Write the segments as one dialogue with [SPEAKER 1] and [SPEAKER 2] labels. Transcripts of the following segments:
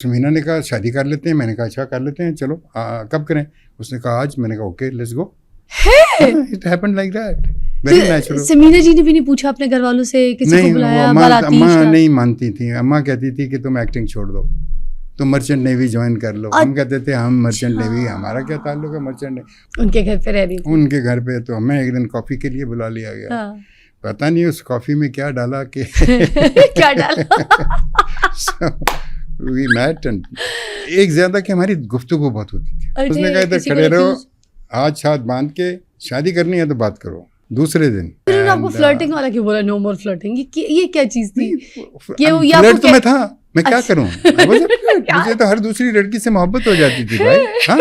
[SPEAKER 1] मीना ने कहा शादी कर लेते हैं, मैंने कहा अच्छा कर लेते हैं, चलो कब करें? उसने कहा आज। मैंने कहा okay let's go. It happened like that, very natural.
[SPEAKER 2] Sameena ji ने भी नहीं पूछा अपने घर वालों से, किसी को बुलाया?
[SPEAKER 1] अम्मा नहीं मानती थी। अम्मा कहती थी कि तुम एक्टिंग छोड़ दो, तुम मर्चेंट नेवी ज्वाइन कर लो। हम कहते थे हम मर्चेंट नेवी, हमारा क्या ताल्लुक है मर्चेंट नेवी।
[SPEAKER 2] उनके घर पे रह रही थी।
[SPEAKER 1] उनके घर पे तो हमें एक दिन कॉफी के लिए बुला लिया गया।
[SPEAKER 2] हाँ।
[SPEAKER 1] पता नहीं उस कॉफी में क्या डाला कि
[SPEAKER 2] क्या डाला।
[SPEAKER 1] so, we met and एक ज्यादा कि हमारी गुफ्तगू बहुत होती थी। उसने कहा था खड़े रहो, हाथ हाथ बांध के शादी करनी है तो बात करो। दूसरे दिन
[SPEAKER 2] फिर आपको फ्लर्टिंग वाला क्यों बोला? नो मोर फ्लर्टिंग, ये क्या चीज थी?
[SPEAKER 1] फ्लर्ट तो मैं था, मैं क्या करूं? मुझे तो हर दूसरी लड़की से मोहब्बत हो जाती थी भाई। हाँ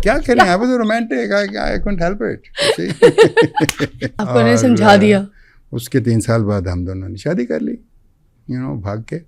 [SPEAKER 1] क्या करें, I was romantic, I couldn't help it.
[SPEAKER 2] आपको ने समझा दिया।
[SPEAKER 1] उसके 3 साल बाद हम दोनों ने शादी कर ली, भाग के।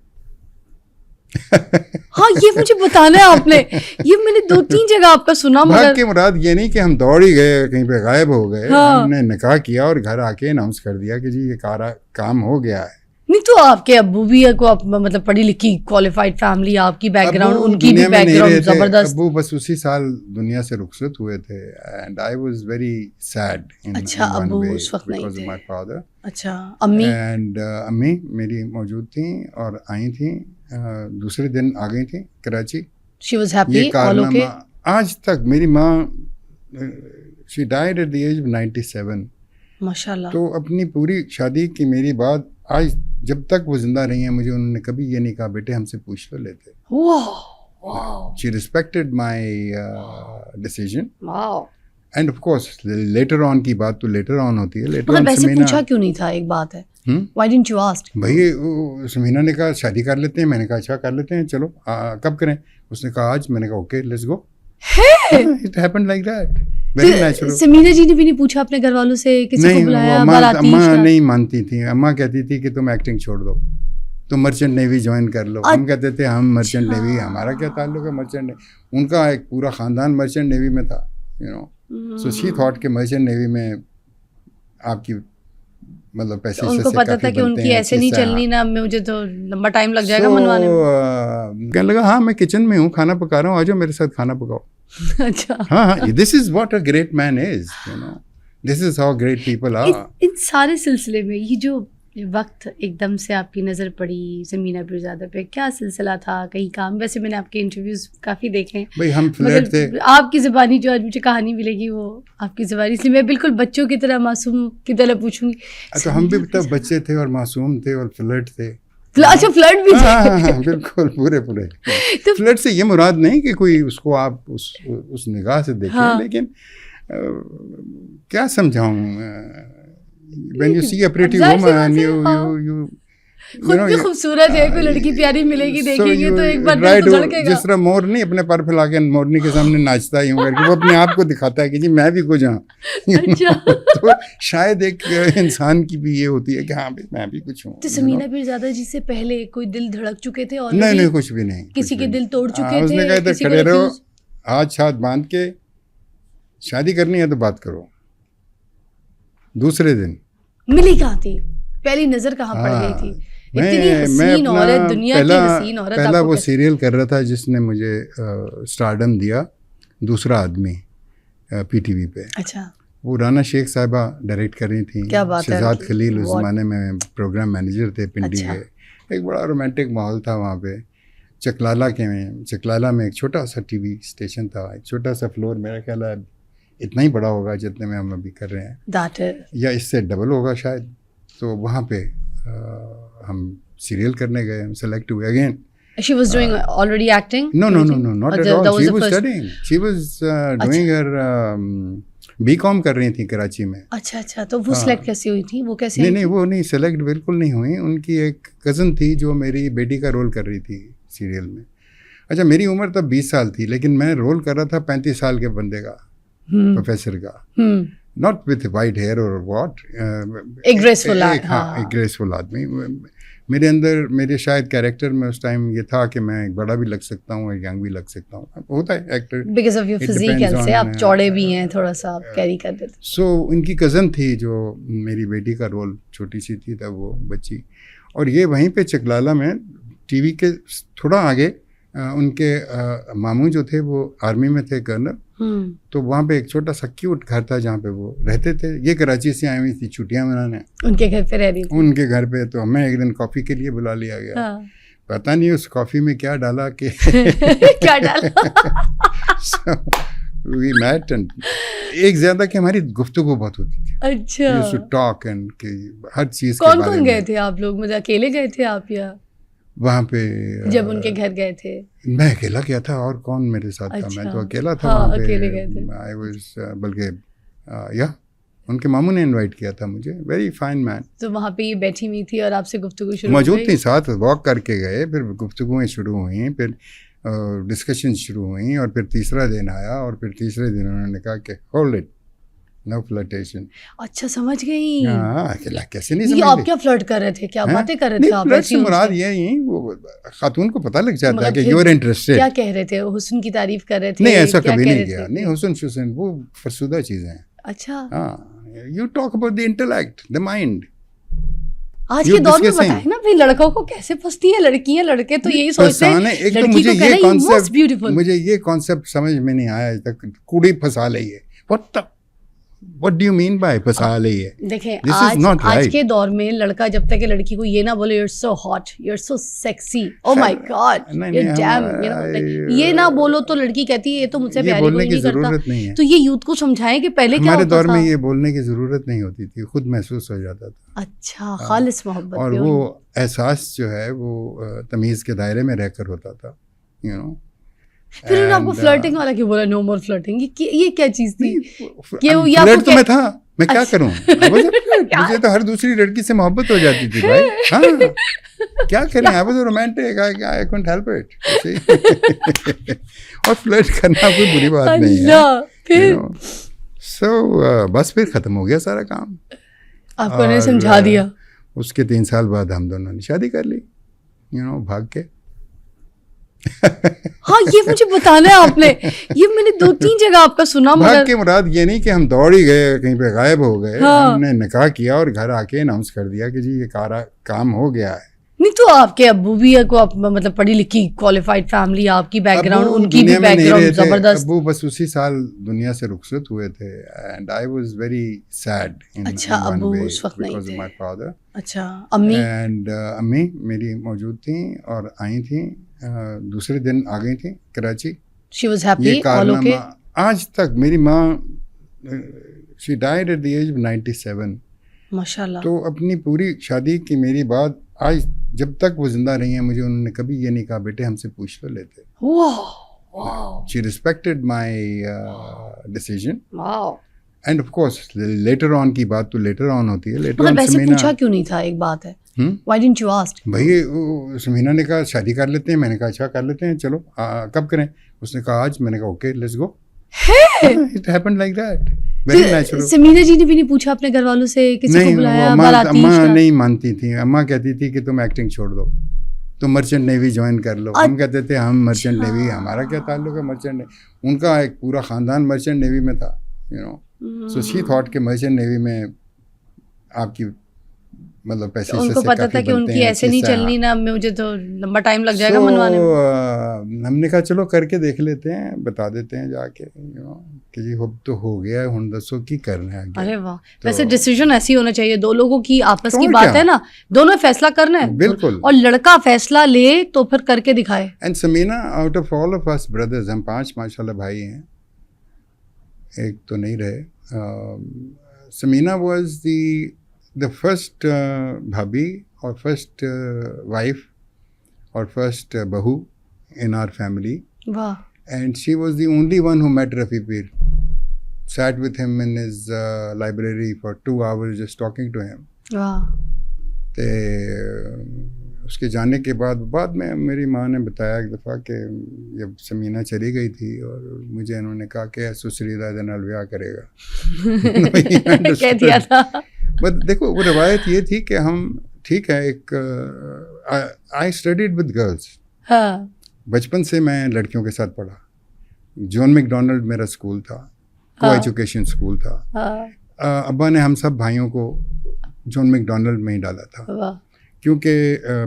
[SPEAKER 2] हाँ ये मुझे बताना है आपने, ये मैंने 2-3 जगह आपका सुना।
[SPEAKER 1] भाग के मुराद ये नहीं कि हम दौड़ ही गए कहीं पे गायब हो गए।
[SPEAKER 2] हाँ।
[SPEAKER 1] हमने निकाह किया और घर आके अनाउंस कर दिया कि जी ये काम हो गया है।
[SPEAKER 2] नहीं तो आपके अब्बू भी को आप मतलब पढ़ी लिखी क्वालिफाइड फैमिली, आपकी बैकग्राउंड, उनकी भी बैकग्राउंड जबरदस्त।
[SPEAKER 1] अब्बू बस उसी साल दुनिया से रुखसत हुए थे and I was very sad.
[SPEAKER 2] अच्छा अब्बू उस वक्त नहीं थे।
[SPEAKER 1] My father.
[SPEAKER 2] अच्छा अम्मी?
[SPEAKER 1] एंड अम्मी मेरी मौजूद थी और आई थी, दूसरे दिन आ गई थी Karachi.
[SPEAKER 2] She was happy all okay?
[SPEAKER 1] आज तक मेरी माँ, she died at the age of 97
[SPEAKER 2] माशाल्लाह।
[SPEAKER 1] तो अपनी पूरी शादी की मेरी बात आज जब तक वो जिंदा रही हैं, मुझे उन्होंने कभी ये नहीं कहा बेटे हमसे पूछ लो लेते। She respected my decision end of course later on की बात तो लेटर ऑन होती है। लेटर ऑन
[SPEAKER 2] वैसे पूछा क्यों नहीं था? एक बात है, व्हाई डिडंट यू आस्क?
[SPEAKER 1] भाई समीना ने कहा शादी कर लेते हैं, मैंने कहा अच्छा कर लेते हैं, चलो कब करें? उसने कहा आज। मैंने कहा okay let's go. It happened like that, very natural.
[SPEAKER 2] Sameena ji ने भी नहीं पूछा अपने घर वालों से, किसी को बुलाया?
[SPEAKER 1] अम्मा नहीं मानती थी। अम्मा कहती थी कि तुम एक्टिंग छोड़ दो, तुम मर्चेंट नेवी ज्वाइन कर लो। हम कहते थे हम मर्चेंट नेवी, हमारा क्या ताल्लुक है मर्चेंट नेवी। उनका एक पूरा खानदान मर्चेंट नेवी में था, सो शी थॉट कि मर्चेंट नेवी में आपकी मतलब पैसे
[SPEAKER 2] तो उनको पता था कि उनकी ऐसे नहीं चलनी ना, मुझे तो लंबा टाइम लग जाएगा मनवाने में।
[SPEAKER 1] कहने लगा हाँ मैं किचन में हूँ, खाना पका रहा हूँ, आ जाओ मेरे साथ खाना पकाओ।
[SPEAKER 2] अच्छा
[SPEAKER 1] हाँ, this is what a great man is, this is how great people are.
[SPEAKER 2] इन सारे सिलसिले में ये जो वक्त एकदम से आपकी नज़र पड़ी ज़मीना पीरज़ादा पे, क्या सिलसिला था? कहीं काम? वैसे मैंने आपके इंटरव्यूज काफ़ी देखे हैं
[SPEAKER 1] भाई, हम फ्लर्ट थे।
[SPEAKER 2] आपकी ज़बानी जो आज मुझे कहानी मिलेगी वो आपकी ज़बानी, इसलिए मैं बिल्कुल बच्चों की तरह, मासूम की तरह पूछूंगी।
[SPEAKER 1] तो हम भी तब बच्चे थे और मासूम थे और फ्लर्ट थे।
[SPEAKER 2] अच्छा फ्लर्ट भी थे?
[SPEAKER 1] हाँ, बिल्कुल पूरे तो फ्लर्ट से ये मुराद नहीं कि कोई उसको आप उस निगाह से देखें। हाँ। लेकिन क्या समझाऊं, when you see a pretty woman you
[SPEAKER 2] खुद भी खूबसूरत है, कोई लड़की प्यारी मिलेगी देखेंगे तो एक बार दिल तो धड़केगा।
[SPEAKER 1] जिस तरह मोर नहीं अपने पर फैला के मोरनी के सामने नाचता ही हूँ करके, वो अपने आप को दिखाता है कि जी मैं भी कुछ हूँ। तो शायद एक इंसान की भी ये होती है कि हाँ भाई मैं भी कुछ हूँ।
[SPEAKER 2] तो ज़मीना पीरज़ादा जी से पहले कोई दिल धड़क चुके थे? और
[SPEAKER 1] नहीं कुछ भी नहीं,
[SPEAKER 2] किसी के दिल तोड़ चुके थे?
[SPEAKER 1] उसने कहा था खड़े रहो, हाथ हाथ बांध के शादी करनी है तो बात करो। दूसरे दिन
[SPEAKER 2] मिली कहाँ थी? पहली नजर कहाँ पड़ गई थी? इतनी हसीन औरत, दुनिया की हसीन औरत।
[SPEAKER 1] पहला वो सीरियल कर रहा था जिसने मुझे स्टारडम दिया, दूसरा आदमी, पीटीवी पे।
[SPEAKER 2] अच्छा।
[SPEAKER 1] वो राना शेख साहिबा डायरेक्ट कर रही थी।
[SPEAKER 2] क्या बात है।
[SPEAKER 1] शहजाद खलील उस जमाने में प्रोग्राम मैनेजर थे पिंडी के। एक बड़ा रोमांटिक माहौल था वहाँ पे। चकलाला में एक छोटा सा टीवी स्टेशन था, एक छोटा सा फ्लोर, मेरा ख्याल है इतना ही बड़ा होगा जितने में हम अभी कर रहे हैं, या इससे डबल होगा शायद। तो वहाँ पे हम सीरियल करने गए, हम सेलेक्ट हुए again.
[SPEAKER 2] She was doing already acting?
[SPEAKER 1] No, not at all. She was studying. She was doing her BCom कर रही थी कराची में।
[SPEAKER 2] अच्छा, तो वो सेलेक्ट कैसे हुई थी? वो कैसे?
[SPEAKER 1] नहीं वो नहीं सेलेक्ट बिल्कुल नहीं हुई। उनकी एक कज़न थी जो मेरी बेटी का रोल कर रही थी सीरियल में। अच्छा, मेरी उम्र तब 20 साल थी, लेकिन मैं रोल कर रहा था 35 साल के बंदे का, प्रोफेसर का। नॉट विथ वाइट हेयर और व्हाट, एक ग्रेसफुल आदमी। मेरे अंदर, मेरे शायद कैरेक्टर में उस टाइम ये था कि मैं एक बड़ा भी लग सकता हूँ, एक यंग भी लग सकता हूँ। होता है actor,
[SPEAKER 2] because of your physique से आप चौड़े भी हैं, थोड़ा सा आप कैरी कर देते।
[SPEAKER 1] सो इनकी कज़न थी जो मेरी बेटी का रोल, छोटी सी थी तब वो बच्ची, और ये वहीं पे चकलाला में टीवी के थोड़ा आगे उनके मामू जो थे वो आर्मी में थे, कर्नल। तो वहाँ पे एक छोटा सा क्यूट घर था जहाँ पे वो रहते थे। ये कराची से आई हुई थी छुट्टियाँ मनाने,
[SPEAKER 2] उनके घर पे रह रही थी।
[SPEAKER 1] उनके घर पे। तो हमें एक दिन कॉफ़ी के लिए बुला लिया गया।
[SPEAKER 2] हाँ।
[SPEAKER 1] पता नहीं उस कॉफ़ी में क्या डाला कि
[SPEAKER 2] क्या डाला?
[SPEAKER 1] So, we met and एक ज़्यादा कि हमारी गुफ्तगू बहुत होती थी।
[SPEAKER 2] अच्छा।
[SPEAKER 1] We used to talk and कि हर चीज़ के
[SPEAKER 2] कौन
[SPEAKER 1] बारे
[SPEAKER 2] कौन
[SPEAKER 1] में।
[SPEAKER 2] गए थे आप लोग? मतलब अकेले गए थे आप या
[SPEAKER 1] वहाँ पे
[SPEAKER 2] जब उनके घर गए थे?
[SPEAKER 1] मैं अकेला गया था, और कौन मेरे साथ था?
[SPEAKER 2] अच्छा।
[SPEAKER 1] मैं तो अकेला था।
[SPEAKER 2] हाँ,
[SPEAKER 1] वहाँ पे
[SPEAKER 2] अकेले गए थे।
[SPEAKER 1] I was बल्कि या उनके मामू ने इनवाइट किया था मुझे। Very fine man.
[SPEAKER 2] तो वहाँ पे ये बैठी हुई थी और आपसे गुफ्तगू शुरू हो
[SPEAKER 1] मौजूद
[SPEAKER 2] गई?
[SPEAKER 1] थी, साथ वॉक करके गए, फिर गुफ्तगुएं शुरू हुई, फिर डिस्कशन शुरू हुई, और फिर तीसरा दिन आया, और फिर तीसरे दिन उन्होंने कहा कि होल्ड इट, नो फ्लर्टेशन।
[SPEAKER 2] अच्छा, समझ गई।
[SPEAKER 1] हाँ, अकेला कैसे नहीं
[SPEAKER 2] ये आप
[SPEAKER 1] समझ
[SPEAKER 2] क्या फ्लर्ट कर रहे थे? क्या
[SPEAKER 1] हैं?
[SPEAKER 2] बातें कर रहे
[SPEAKER 1] नहीं,
[SPEAKER 2] थे आप?
[SPEAKER 1] फ्लर्ट
[SPEAKER 2] ऐसी
[SPEAKER 1] से मुराद
[SPEAKER 2] उनसे?
[SPEAKER 1] ये ही वो खातून को पता लग जाता है
[SPEAKER 2] मतलब
[SPEAKER 1] कि
[SPEAKER 2] फिर
[SPEAKER 1] यू आर इंटरेस्टेड।
[SPEAKER 2] क्या कह रहे थे? हुस्न की तारीफ कर रहे थे?
[SPEAKER 1] नहीं, ऐसा
[SPEAKER 2] क्या
[SPEAKER 1] कभी
[SPEAKER 2] कह
[SPEAKER 1] नहीं
[SPEAKER 2] रहे
[SPEAKER 1] किया।
[SPEAKER 2] थे?
[SPEAKER 1] नहीं, हुस्न शुस्न वो फरसुदा चीज़ें हैं।
[SPEAKER 2] अच्छा।
[SPEAKER 1] हाँ, you talk about the intellect, the mind.
[SPEAKER 2] आज
[SPEAKER 1] You
[SPEAKER 2] के दौर में
[SPEAKER 1] discussing.
[SPEAKER 2] बताए ना भाई, लड़कों को कैसे फंसती है लड़कियां, लड़के तो यही सोचते हैं
[SPEAKER 1] फसाने, एक तो
[SPEAKER 2] लड़की
[SPEAKER 1] मुझे
[SPEAKER 2] को
[SPEAKER 1] ये
[SPEAKER 2] कहना you most
[SPEAKER 1] कॉन्सेप्ट,
[SPEAKER 2] beautiful।
[SPEAKER 1] मुझे ये कॉन्सेप्ट समझ में नहीं आया आज तक। कुड़ी फंसा ली है। What do you mean by फंसा ली है?
[SPEAKER 2] देखें,
[SPEAKER 1] This is
[SPEAKER 2] आज
[SPEAKER 1] not
[SPEAKER 2] आज
[SPEAKER 1] right.
[SPEAKER 2] के दौर में लड़का जब तक लड़की को ये ना बोले you're so hot, you're so sexy, oh my god,
[SPEAKER 1] नहीं,
[SPEAKER 2] you're
[SPEAKER 1] नहीं,
[SPEAKER 2] damn,
[SPEAKER 1] हमारा-
[SPEAKER 2] you know, like, ये ना बोलो तो लड़की कहती है ये तो मुझसे
[SPEAKER 1] ये
[SPEAKER 2] प्यारी
[SPEAKER 1] बोलने
[SPEAKER 2] कोई
[SPEAKER 1] की
[SPEAKER 2] नहीं करता।
[SPEAKER 1] जरूरत नहीं है।
[SPEAKER 2] तो ये यूथ को समझाएं कि पहले क्या
[SPEAKER 1] हमारे
[SPEAKER 2] होता
[SPEAKER 1] दौर
[SPEAKER 2] था।
[SPEAKER 1] में ये बोलने की जरूरत नहीं होती थी, खुद महसूस हो जाता था।
[SPEAKER 2] अच्छा, खालिस मोहब्बत।
[SPEAKER 1] और वो एहसास जो है वो तमीज़ के दायरे में रहकर होता था, यू नो।
[SPEAKER 2] फिर उन्होंने आपको फ्लर्टिंग वाला क्यों बोला? नो मोर फ्लर्टिंग, ये क्या चीज थी? ये आपको
[SPEAKER 1] फ्लर्ट तो मैं था, मैं क्या
[SPEAKER 2] अच्छा।
[SPEAKER 1] करूं? मुझे तो हर दूसरी लड़की से मोहब्बत हो जाती थी भाई। हाँ, क्या करें? I was romantic, I couldn't help it. और फ्लर्ट करना कोई बुरी बात नहीं है।
[SPEAKER 2] फिर
[SPEAKER 1] सो बस फिर खत्म हो गया सारा काम।
[SPEAKER 2] आपको ने समझा दिया।
[SPEAKER 1] उसके 3 साल बाद हम दोनों ने शादी कर ली, यू नो, भाग के।
[SPEAKER 2] हाँ, ये मुझे बताना है आपने। ये मैंने 2-3 जगह आपका सुना,
[SPEAKER 1] भाग
[SPEAKER 2] मगर
[SPEAKER 1] के मुराद ये नहीं कि हम दौड़ ही गए कहीं पे गायब हो गए।
[SPEAKER 2] हाँ।
[SPEAKER 1] हमने निकाह किया और घर आके अनाउंस कर दिया कि जी ये काम हो गया है।
[SPEAKER 2] नहीं तो आपके अब्बू भी को आप मतलब पढ़ी लिखी क्वालिफाइड फैमिली, आपकी बैकग्राउंड,
[SPEAKER 1] अब्बू
[SPEAKER 2] उनकी भी
[SPEAKER 1] दुनिया में नहीं
[SPEAKER 2] बैकग्राउंड
[SPEAKER 1] रहे थे।
[SPEAKER 2] जबरदस्त।
[SPEAKER 1] अब्बू बस उसी साल दुनिया से रुखसत हुए थे, and I was very sad.
[SPEAKER 2] अच्छा, अब्बू उस वक्त नहीं थे।
[SPEAKER 1] My father.
[SPEAKER 2] अच्छा, अम्मी?
[SPEAKER 1] एंड अम्मी मेरी मौजूद थी और आई थी, दूसरे दिन आ गई थी कराची।
[SPEAKER 2] शी वाज हैप्पी,
[SPEAKER 1] ये
[SPEAKER 2] ऑल
[SPEAKER 1] कारनामा
[SPEAKER 2] ओके?
[SPEAKER 1] आज तक मेरी माँ, she died at the age of 97।
[SPEAKER 2] माशाल्लाह।
[SPEAKER 1] तो अपनी पूरी शादी की मेरी बात आज जब तक वो जिंदा रही हैं, मुझे उन्होंने कभी ये नहीं कहा बेटे हमसे पूछ लो लेते।
[SPEAKER 2] वाह,
[SPEAKER 1] शी रिस्पेक्टेड माय डिसीजन,
[SPEAKER 2] वाह।
[SPEAKER 1] End of course later on की बात तो लेटर ऑन होती है। लेटर
[SPEAKER 2] मतलब
[SPEAKER 1] ऑन
[SPEAKER 2] वैसे पूछा क्यों नहीं था? एक बात है, व्हाई डिडंट यू आस्क?
[SPEAKER 1] भाई समीना ने कहा शादी कर लेते हैं। मैंने कहा अच्छा कर लेते हैं, चलो कब करें? उसने कहा आज। मैंने कहा okay let's go. It happened like that, very natural.
[SPEAKER 2] Sameena ji ने भी नहीं पूछा अपने घर वालों से, किसी को बुलाया?
[SPEAKER 1] अम्मा नहीं मानती थी। अम्मा कहती थी कि तुम एक्टिंग छोड़ दो, तुम मर्चेंट नेवी ज्वाइन कर लो। हम कहते थे हम मर्चेंट नेवी, हमारा क्या ताल्लुक है मर्चेंट नेवी? उनका एक पूरा खानदान मर्चेंट नेवी में था, you know. So she thought कि मर्चेंट नेवी में आपकी मतलब पैसे
[SPEAKER 2] तो उनको पता था कि उनकी ऐसे नहीं चलनी ना, मुझे तो लंबा टाइम लग जाएगा मनवाने में।
[SPEAKER 1] हमने कहा चलो करके देख लेते हैं, बता देते हैं जाके, यू नो, कि जी अब तो हो गया है, हुन दसो की करना है।
[SPEAKER 2] अरे वाह, वैसे डिसीजन ऐसी होना चाहिए, दो लोगों की आपस की
[SPEAKER 1] और
[SPEAKER 2] बात
[SPEAKER 1] क्या?
[SPEAKER 2] है ना, दोनों फैसला करना है।
[SPEAKER 1] बिल्कुल।
[SPEAKER 2] और लड़का फैसला ले तो फिर करके दिखाए।
[SPEAKER 1] And Samina, out of all of us brothers, हम 5 माशाल्लाह भाई हैं, एक तो नहीं रहे। समीना वाज द फर्स्ट भाभी और फर्स्ट वाइफ और फर्स्ट बहू in our family,
[SPEAKER 2] वाह।
[SPEAKER 1] and she was the only one who met Rafi Peer, sat with him in his library for 2 hours just talking to him.
[SPEAKER 2] वाह।
[SPEAKER 1] ते उसके जाने के बाद में मेरी माँ ने बताया एक दफ़ा कि जब समीना चली गई थी और मुझे इन्होंने कहा कि सुसरीदा दे नाल ब्याह करेगा।
[SPEAKER 2] कह दिया था।
[SPEAKER 1] बट देखो वो रवायत ये थी कि हम ठीक है, एक आई स्टडीड विद गर्ल्स।
[SPEAKER 2] हाँ।
[SPEAKER 1] बचपन से मैं लड़कियों के साथ पढ़ा। जॉन मैकडॉनल्ड मेरा स्कूल था, को एजुकेशन स्कूल था। अब्बा ने हम सब भाइयों को जॉन मैकडॉनल्ड में ही डाला था, क्योंकि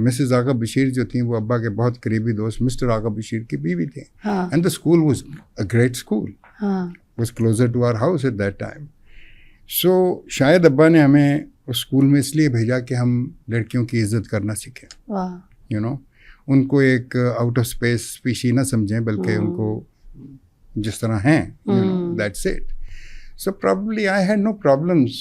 [SPEAKER 1] मिसेस आगा बशीर जो थी वो अब्बा के बहुत करीबी दोस्त मिस्टर आगा बशीर की बीवी थी, and the school was a great school, was closer to our house at that time. So शायद अब्बा ने हमें उस स्कूल में इसलिए भेजा कि हम लड़कियों की इज्जत करना सीखें, यू नो, उनको एक आउट ऑफ स्पेस स्पीशी ना समझें, बल्कि उनको जिस तरह हैं, you know, that's it. So probably I had no problems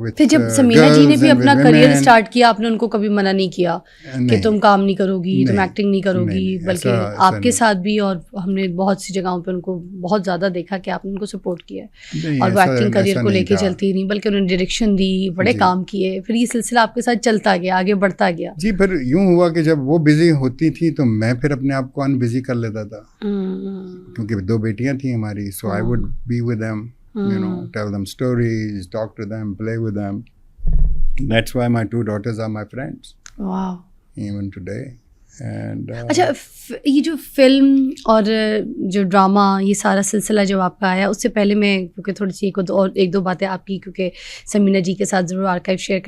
[SPEAKER 1] with
[SPEAKER 2] फिर जब समीना जी ने भी अपना
[SPEAKER 1] women.
[SPEAKER 2] करियर स्टार्ट किया, आपने उनको कभी मना नहीं किया कि तुम काम नहीं करोगी, तुम एक्टिंग नहीं करोगी, बल्कि आपके साथ भी, और हमने बहुत सी जगहों पे उनको बहुत ज़्यादा देखा कि आपने उनको सपोर्ट किया है, और वो एक्टिंग करियर को लेके चलती नहीं, बल्कि उन्होंने डायरेक्शन दी, बड़े काम किए, फिर ये सिलसिला आपके साथ चलता गया, आगे बढ़ता गया।
[SPEAKER 1] जी, फिर यूँ हुआ कि जब वो बिजी होती थी तो मैं फिर अपने आप को अनबिजी कर लेता था, क्योंकि 2 बेटियां थी हमारी, so I would be with them, you know, tell them stories, talk to them, play with them. That's why my 2 daughters are my friends.
[SPEAKER 2] Wow.
[SPEAKER 1] Even today. And
[SPEAKER 2] अच्छा, ये जो फिल्म और जो ड्रामा, ये सारा सिलसिला जब आपका आया, उससे पहले मैं क्योंकि थोड़ी सी एक दो बातें आपकी, क्योंकि समीना जी के साथ ज़रूर आर्काइव शेयर